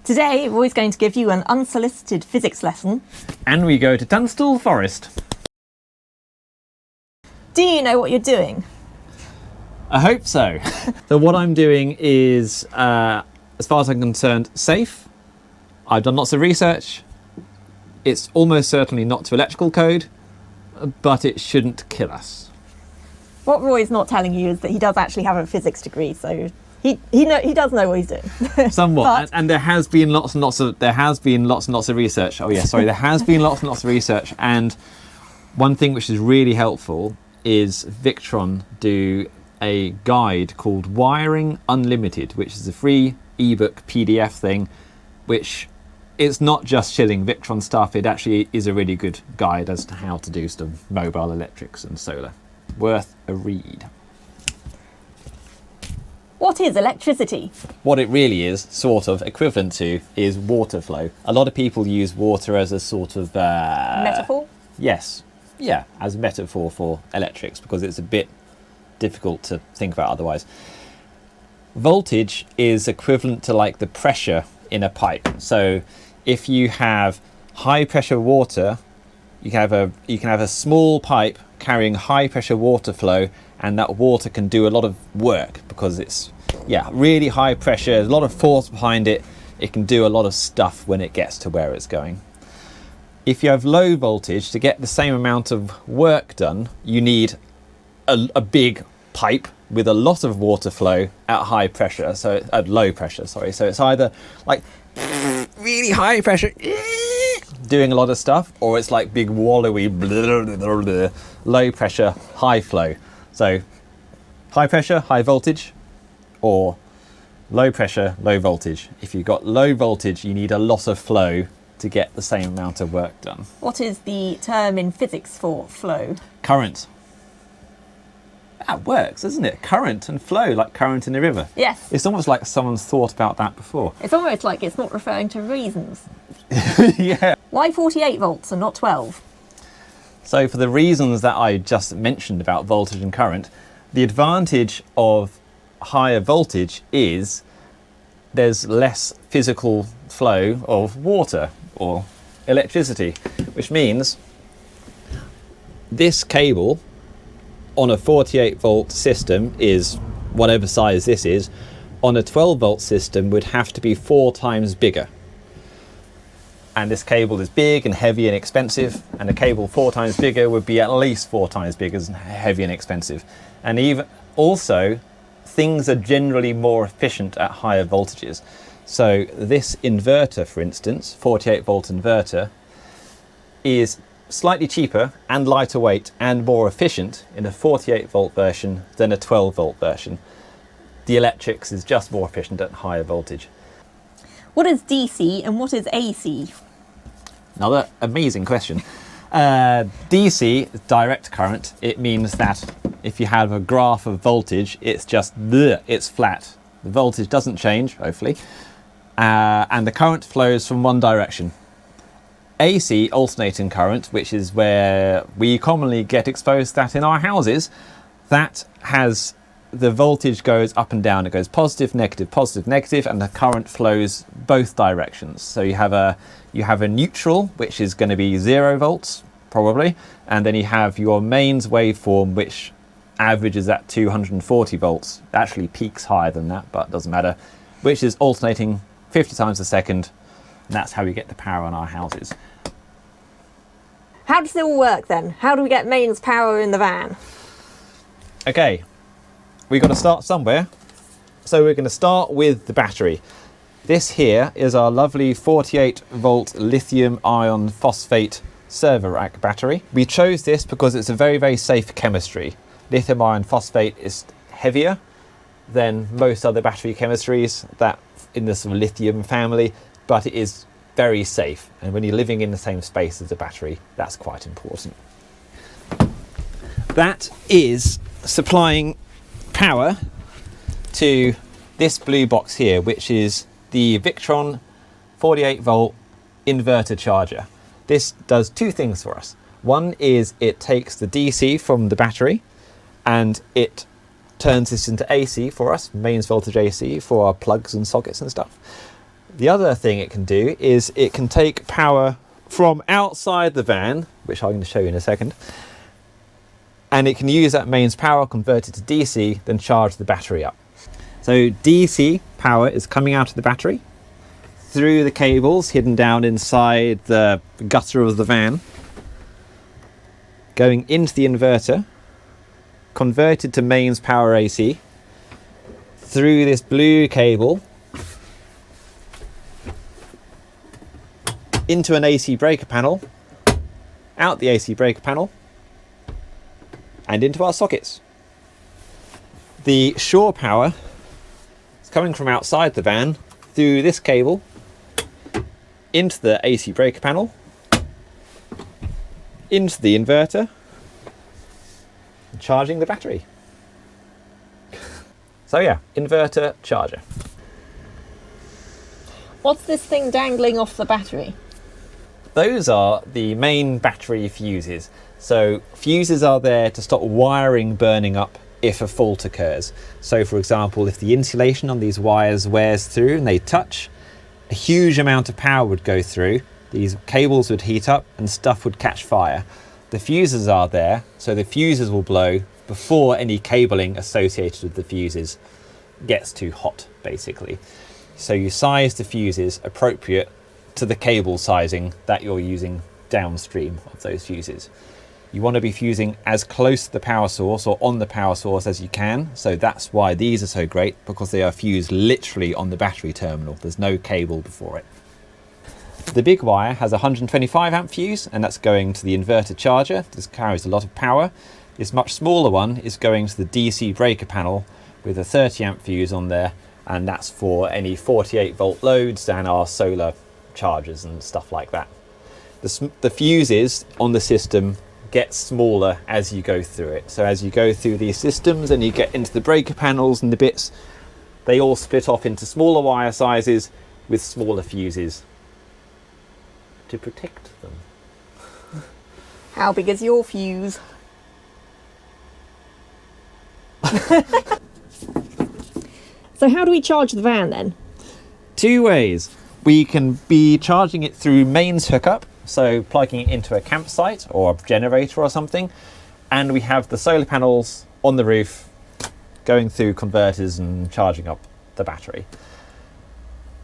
Today, Roy's going to give you an unsolicited physics lesson. And we go to Tunstall Forest. Do you know what you're doing? I hope so. So what I'm doing is, as far as I'm concerned, safe. I've done lots of research. It's almost certainly not to electrical code, but it shouldn't kill us. What Roy's not telling you is that he does actually have a physics degree, so he does know what he's doing. Somewhat, and there has been lots and lots of research. Oh yeah, sorry, there has been lots and lots of research, and one thing which is really helpful is Victron do a guide called Wiring Unlimited, which is a free ebook PDF thing, which it's not just shilling Victron stuff, it actually is a really good guide as to how to do some mobile electrics and solar. Worth a read. What is electricity? What it really is, sort of, equivalent to, is water flow. A lot of people use water as a sort of... metaphor? Yes. Yeah, as a metaphor for electrics, because it's a bit difficult to think about otherwise. Voltage is equivalent to like the pressure in a pipe. So if you have high pressure water, you can have a small pipe carrying high pressure water flow, and that water can do a lot of work because it's really high pressure, there's a lot of force behind it. It can do a lot of stuff when it gets to where it's going. If you have low voltage, to get the same amount of work done, you need a big pipe with a lot of water flow at high pressure, so at low pressure, sorry. So it's either like really high pressure, doing a lot of stuff, or it's like big wallowy, low pressure, high flow. So high pressure, high voltage, or low pressure, low voltage. If you've got low voltage, you need a lot of flow to get the same amount of work done. What is the term in physics for flow? Current. That works, doesn't it? Current and flow, like current in a river. Yes. It's almost like someone's thought about that before. It's almost like it's not referring to reasons. Yeah. Why 48 volts and not 12? So for the reasons that I just mentioned about voltage and current, the advantage of higher voltage is there's less physical flow of water or electricity, which means this cable on a 48 volt system is whatever size this is, on a 12 volt system would have to be 4 times bigger. And this cable is big and heavy and expensive, and a cable 4 times bigger would be at least 4 times bigger and heavy and expensive. And even also, things are generally more efficient at higher voltages. So this inverter, for instance, 48 volt inverter, is slightly cheaper and lighter weight and more efficient in a 48 volt version than a 12 volt version. The electrics is just more efficient at higher voltage. What is DC and what is AC? Another amazing question. DC, direct current, it means that if you have a graph of voltage, it's just it's flat. The voltage doesn't change, hopefully, and the current flows from one direction. AC, alternating current, which is where we commonly get exposed to that in our houses, that has the voltage goes up and down. It goes positive, negative, and the current flows both directions. So you have a neutral, which is going to be 0 volts probably, and then you have your mains waveform, which averages at 240 volts. It actually peaks higher than that, but it doesn't matter, which is alternating 50 times a second. And that's how we get the power on our houses. How does it all work then? How do we get mains power in the van? Okay, we've got to start somewhere. So we're going to start with the battery. This here is our lovely 48 volt lithium ion phosphate server rack battery. We chose this because it's a very, very safe chemistry. Lithium iron phosphate is heavier than most other battery chemistries that in the sort of lithium family, but it is very safe. And when you're living in the same space as a battery, that's quite important. That is supplying power to this blue box here, which is the Victron 48 volt inverter charger. This does 2 things for us. One is it takes the DC from the battery and it turns this into AC for us, mains voltage AC for our plugs and sockets and stuff. The other thing it can do is it can take power from outside the van, which I'm going to show you in a second, and it can use that mains power, convert it to DC, then charge the battery up. So DC power is coming out of the battery through the cables hidden down inside the gutter of the van, going into the inverter, converted to mains power AC, through this blue cable, into an AC breaker panel, out the AC breaker panel, and into our sockets. The shore power is coming from outside the van through this cable into the AC breaker panel, into the inverter, and charging the battery. So yeah, inverter, charger. What's this thing dangling off the battery? Those are the main battery fuses. So fuses are there to stop wiring burning up if a fault occurs. So for example, if the insulation on these wires wears through and they touch, a huge amount of power would go through, these cables would heat up and stuff would catch fire. The fuses are there, so the fuses will blow before any cabling associated with the fuses gets too hot, basically. So you size the fuses appropriate to the cable sizing that you're using downstream of those fuses. You want to be fusing as close to the power source or on the power source as you can, so that's why these are so great, because they are fused literally on the battery terminal. There's no cable before it. The big wire has a 125 amp fuse, and that's going to the inverter charger. This carries a lot of power. This much smaller one is going to the DC breaker panel with a 30 amp fuse on there, and that's for any 48 volt loads and our solar chargers and stuff like that. The fuses on the system get smaller as you go through it. So as you go through these systems and you get into the breaker panels and the bits, they all split off into smaller wire sizes with smaller fuses to protect them. How big is your fuse? So how do we charge the van then? Two ways. We can be charging it through mains hookup, so plugging it into a campsite or a generator or something, and we have the solar panels on the roof going through converters and charging up the battery.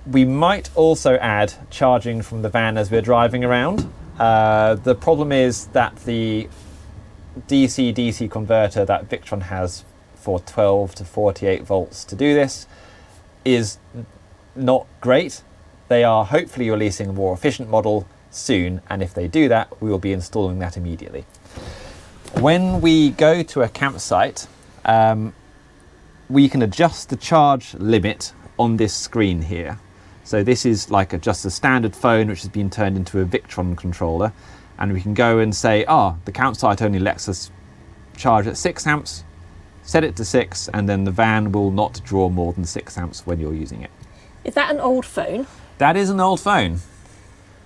We might also add charging from the van as we're driving around. The problem is that the DC-DC converter that Victron has for 12 to 48 volts to do this is not great. They are hopefully releasing a more efficient model soon, and if they do that, we will be installing that immediately. When we go to a campsite, we can adjust the charge limit on this screen here. So this is like just a standard phone which has been turned into a Victron controller, and we can go and say, the campsite only lets us charge at 6 amps, set it to 6, and then the van will not draw more than 6 amps when you're using it. Is that an old phone? That is an old phone.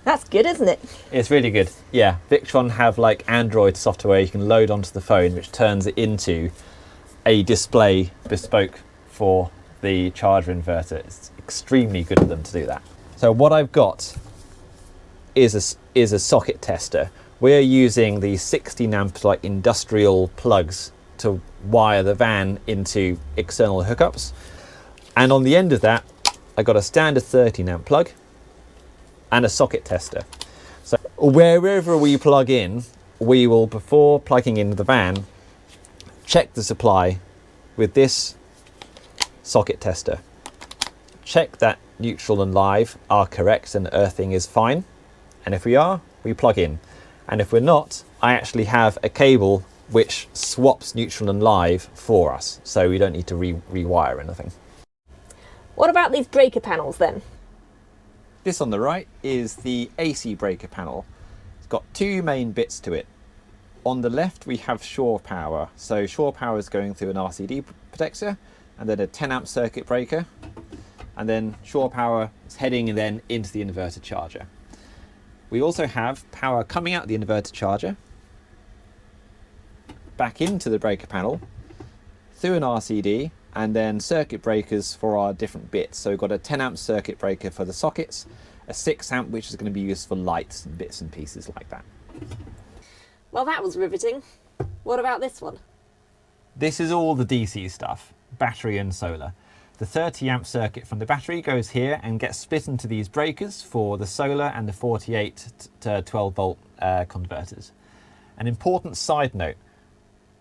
That's good, isn't it? It's really good. Yeah, Victron have like Android software you can load onto the phone, which turns it into a display bespoke for the charger inverter. It's extremely good of them to do that. So what I've got is a socket tester. We're using the 16 amp like industrial plugs to wire the van into external hookups. And on the end of that, I got a standard 13 amp plug and a socket tester. So wherever we plug in, we will, before plugging into the van, check the supply with this socket tester. Check that neutral and live are correct and earthing is fine. And if we are, we plug in. And if we're not, I actually have a cable which swaps neutral and live for us, so we don't need to rewire anything. What about these breaker panels then? This on the right is the AC breaker panel. It's got two main bits to it. On the left we have shore power. So shore power is going through an RCD protector, and then a 10 amp circuit breaker, and then shore power is heading then into the inverter charger. We also have power coming out the inverter charger, back into the breaker panel, through an RCD, and then circuit breakers for our different bits. So we've got a 10 amp circuit breaker for the sockets, a 6 amp which is going to be used for lights and bits and pieces like that. Well, that was riveting. What about this one? This is all the DC stuff, battery and solar. The 30 amp circuit from the battery goes here and gets split into these breakers for the solar and the 48 to 12 volt converters. An important side note,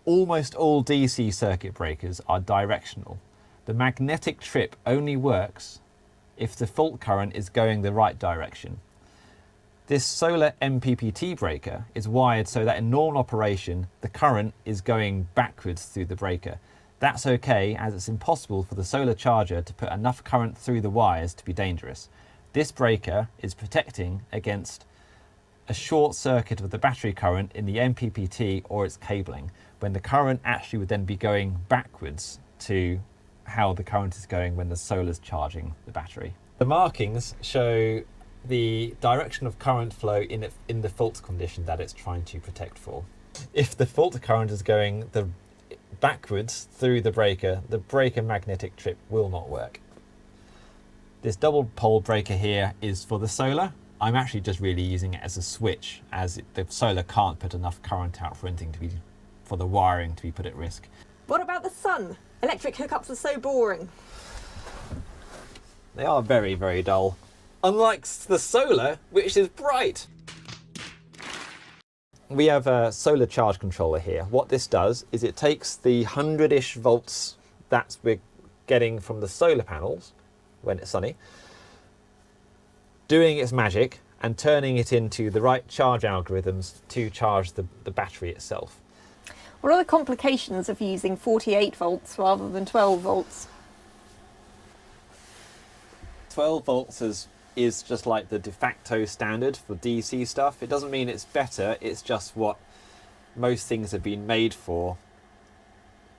almost all DC circuit breakers are directional. The magnetic trip only works if the fault current is going the right direction. This solar MPPT breaker is wired so that in normal operation, the current is going backwards through the breaker. That's okay, as it's impossible for the solar charger to put enough current through the wires to be dangerous. This breaker is protecting against a short circuit of the battery current in the MPPT or its cabling, when the current actually would then be going backwards to how the current is going when the solar's charging the battery. The markings show the direction of current flow in the fault condition that it's trying to protect for. If the fault current is going backwards through the breaker magnetic trip will not work. This double pole breaker here is for the solar. I'm actually just really using it as a switch, as the solar can't put enough current out for anything for the wiring to be put at risk. What about the sun? Electric hookups are so boring. They are very, very dull. Unlike the solar, which is bright. We have a solar charge controller here. What this does is it takes the 100-ish volts that we're getting from the solar panels when it's sunny, doing its magic and turning it into the right charge algorithms to charge the battery itself. What are the complications of using 48 volts rather than 12 volts? 12 volts is just like the de facto standard for DC stuff. It doesn't mean it's better, it's just what most things have been made for,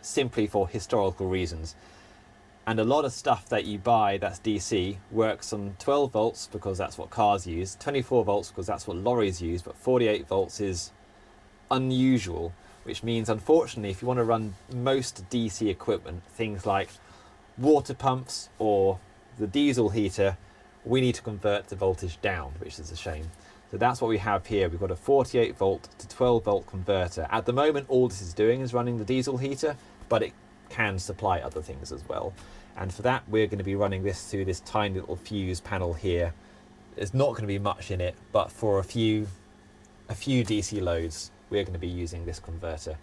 simply for historical reasons. And a lot of stuff that you buy that's DC works on 12 volts because that's what cars use, 24 volts because that's what lorries use, but 48 volts is unusual, which means unfortunately if you want to run most DC equipment, things like water pumps or the diesel heater, we need to convert the voltage down, which is a shame. So that's what we have here. We've got a 48 volt to 12 volt converter. At the moment, all this is doing is running the diesel heater, but it can supply other things as well. And for that, we're going to be running this through this tiny little fuse panel here. There's not going to be much in it, but for a few DC loads, we're going to be using this converter.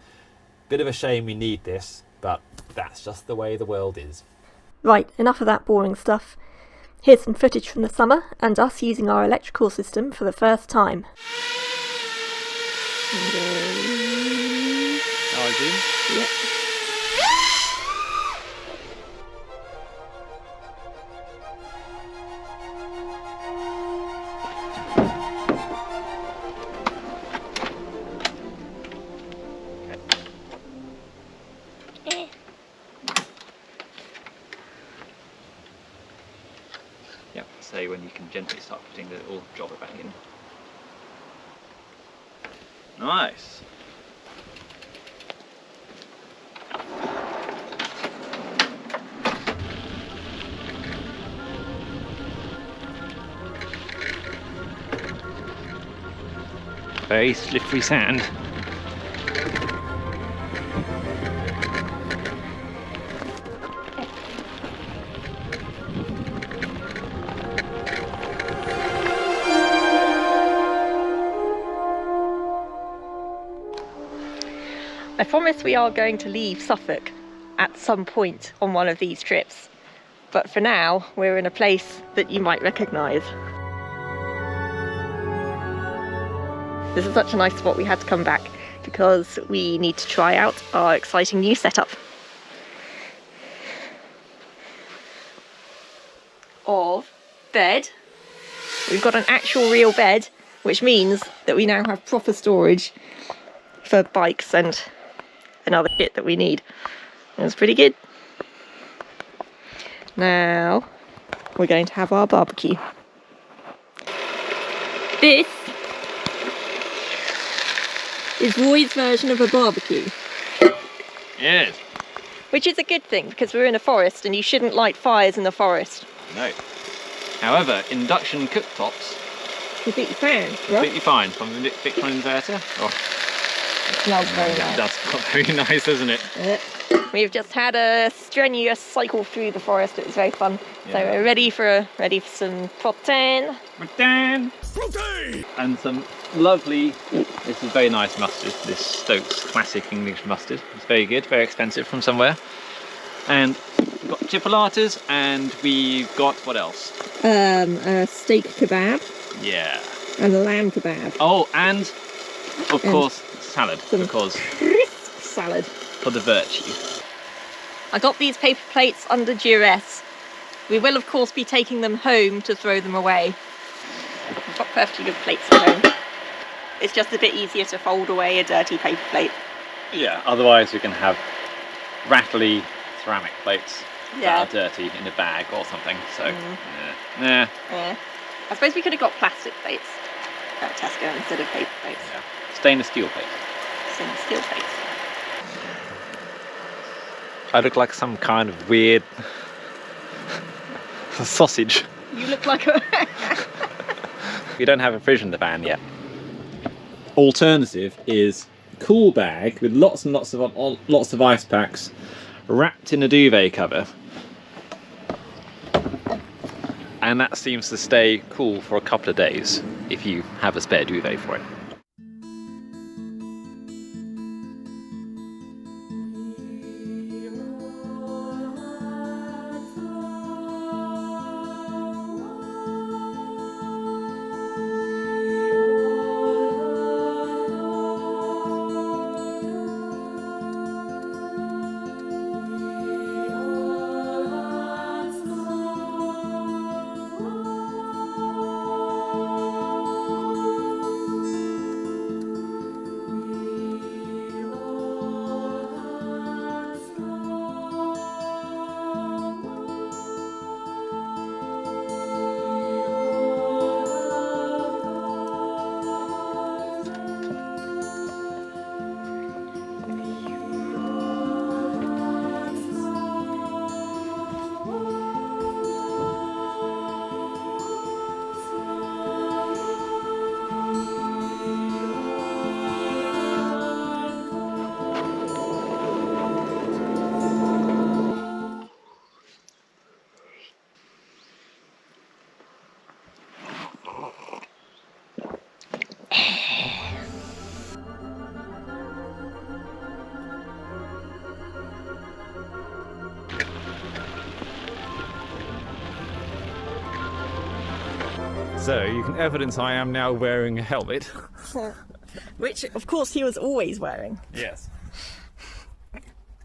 Bit of a shame we need this, but that's just the way the world is. Right, enough of that boring stuff. Here's some footage from the summer and us using our electrical system for the first time. How I do? Yep. Yep, so when you can gently start putting the little jobber back in. Nice! Very slippery sand. I promise we are going to leave Suffolk at some point on one of these trips, but for now we're in a place that you might recognise. This is such a nice spot we had to come back because we need to try out our exciting new setup of bed. We've got an actual real bed, which means that we now have proper storage for bikes and other shit that we need. That's pretty good. Now we're going to have our barbecue. This is Roy's version of a barbecue. Yes. Which is a good thing, because we're in a forest and you shouldn't light fires in the forest. No. However, induction cooktops Completely fine. completely fine from the Victron inverter. Oh, It smells very it nice. does smell very nice, doesn't it? We've just had a strenuous cycle through the forest. It was very fun. So Yeah. we're ready for some protein. Protein! And some lovely, this is very nice mustard, this Stokes classic English mustard. It's very good, very expensive from somewhere. And we've got chipolatas, and we've got, what else? A steak kebab Yeah. and a lamb kebab. Oh, and of And course salad, some because crisp salad. for the virtue. I got these paper plates under duress. We will of course be taking them home to throw them away. I've got perfectly good plates at home. It's just a bit easier to fold away a dirty paper plate. Yeah, otherwise we can have rattly ceramic plates Yeah. that are dirty in a bag or something, so nah. Yeah. I suppose we could have got plastic plates at Tesco instead of paper plates. Yeah. Stainless steel plates. Stainless steel plates. I look like some kind of weird sausage. You look like a... We don't have a fridge in the van yet. Alternative is cool bag with lots and lots of ice packs wrapped in a duvet cover, and that seems to stay cool for a couple of days if you have a spare duvet for it. So you can evidence I am now wearing a helmet. Which, of course, he was always wearing. Yes.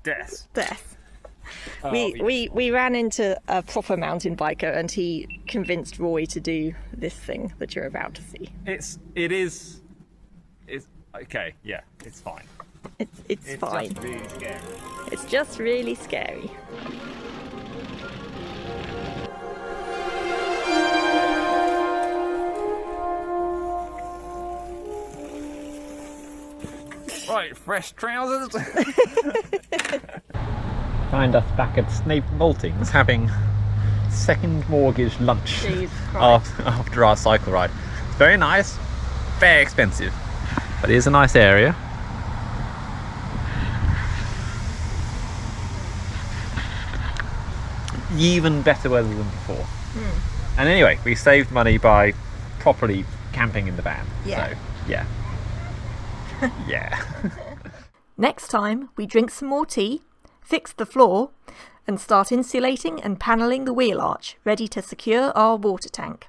Death. Death. Oh, We ran into a proper mountain biker and he convinced Roy to do this thing that you're about to see. It's okay, yeah, it's fine. It's fine. Just really scary. It's just really scary. Right, fresh trousers. Find us back at Snape Maltings having second mortgage lunch Jesus Christ. after our cycle ride. It's very nice, very expensive, but it is a nice area. Even better weather than before. And anyway, we saved money by properly camping in the van. Yeah. So, yeah. Yeah. Next time, we drink some more tea, fix the floor, and start insulating and panelling the wheel arch, ready to secure our water tank.